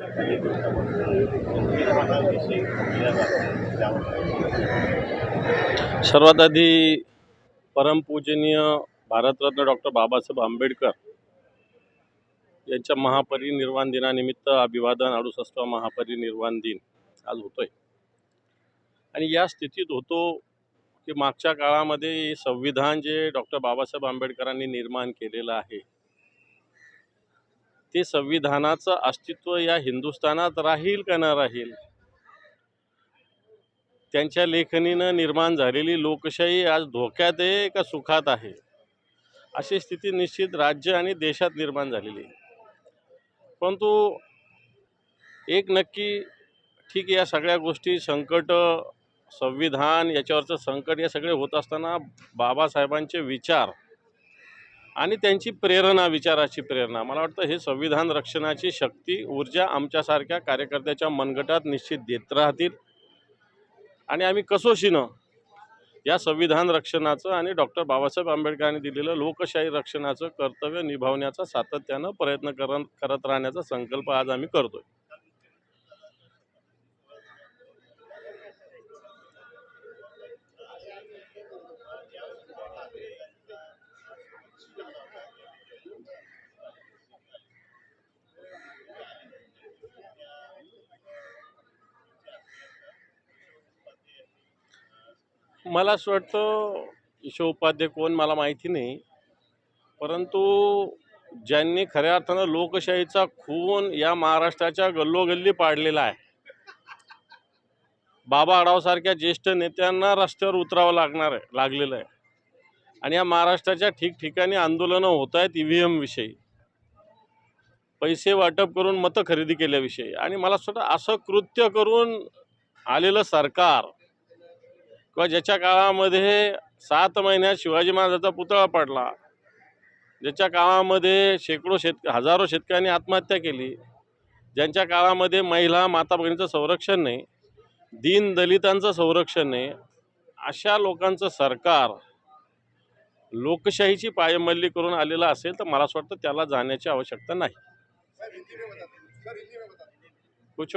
काही दिवसापासून संविधानाविषयी बोलल्या जाते त्यावर सर्वात आधी परमपूजनीय भारतरत्न डॉक्टर बाबासाहेब आंबेडकर यांच्या महापरिनिर्वाण दिनानिमित्त अभिवादन 68वा महापरिनिर्वाण दिन आज होतोय। आणि या स्थितीत होतो की मागच्या काळामध्ये संविधान जे डॉक्टर बाबासाहेब आंबेडकरांनी निर्माण केलेलं आहे ते संविधानाचं अस्तित्व या हिंदुस्थानात राहील का न राहील, त्यांच्या लेखणीनं निर्माण झालेली लोकशाही आज धोक्यात आहे का सुखात आहे, अशी स्थिती निश्चित राज्य आणि देशात निर्माण झालेली आहे। परंतु एक नक्की ठीक आहे, या सगळ्या गोष्टी संकट संविधान याच्यावरचं संकट हे सगळे होत असताना बाबासाहेबांचे विचार आणि त्यांची प्रेरणा, विचाराची प्रेरणा, मला वाटतं हे संविधान रक्षणाची शक्ती ऊर्जा आमच्यासारख्या कार्यकर्त्याच्या मनगटात निश्चित देत राहतील। आणि आम्ही कसोशीनं या संविधान रक्षणाचं आणि डॉक्टर बाबासाहेब आंबेडकरांनी दिलेलं लोकशाही रक्षणाचं कर्तव्य निभावण्याचा सातत्यानं प्रयत्न करत राहण्याचा संकल्प आज आम्ही करतोय। मला असं वाटतं ईशो उपाध्ये कोण मला माहिती नाही, परंतु ज्यांनी खऱ्या अर्थानं लोकशाहीचा खून या महाराष्ट्राच्या गल्लोगल्ली पाडलेला आहे, बाबा आढावसारख्या ज्येष्ठ नेत्यांना रस्त्यावर उतरावं लागलेलं आहे। आणि या महाराष्ट्राच्या ठिकठिकाणी आंदोलनं होत आहेत EVM विषयी, पैसे वाटप करून मतं खरेदी केल्याविषयी। आणि मला असं वाटतं असं कृत्य करून आलेलं सरकार किंवा ज्याच्या काळामध्ये 7 महिन्यात शिवाजी महाराजांचा पुतळा पडला, ज्याच्या काळामध्ये हजारो शेतकऱ्यांनी आत्महत्या केली, ज्यांच्या काळामध्ये महिला माता भगिनींचं संरक्षण नाही, दीन दलितांचं संरक्षण नाही, अशा लोकांचं सरकार लोकशाहीची पायमल्ली करून आलेलं असेल तर मला असं वाटतं त्याला जाण्याची आवश्यकता नाही। कुछ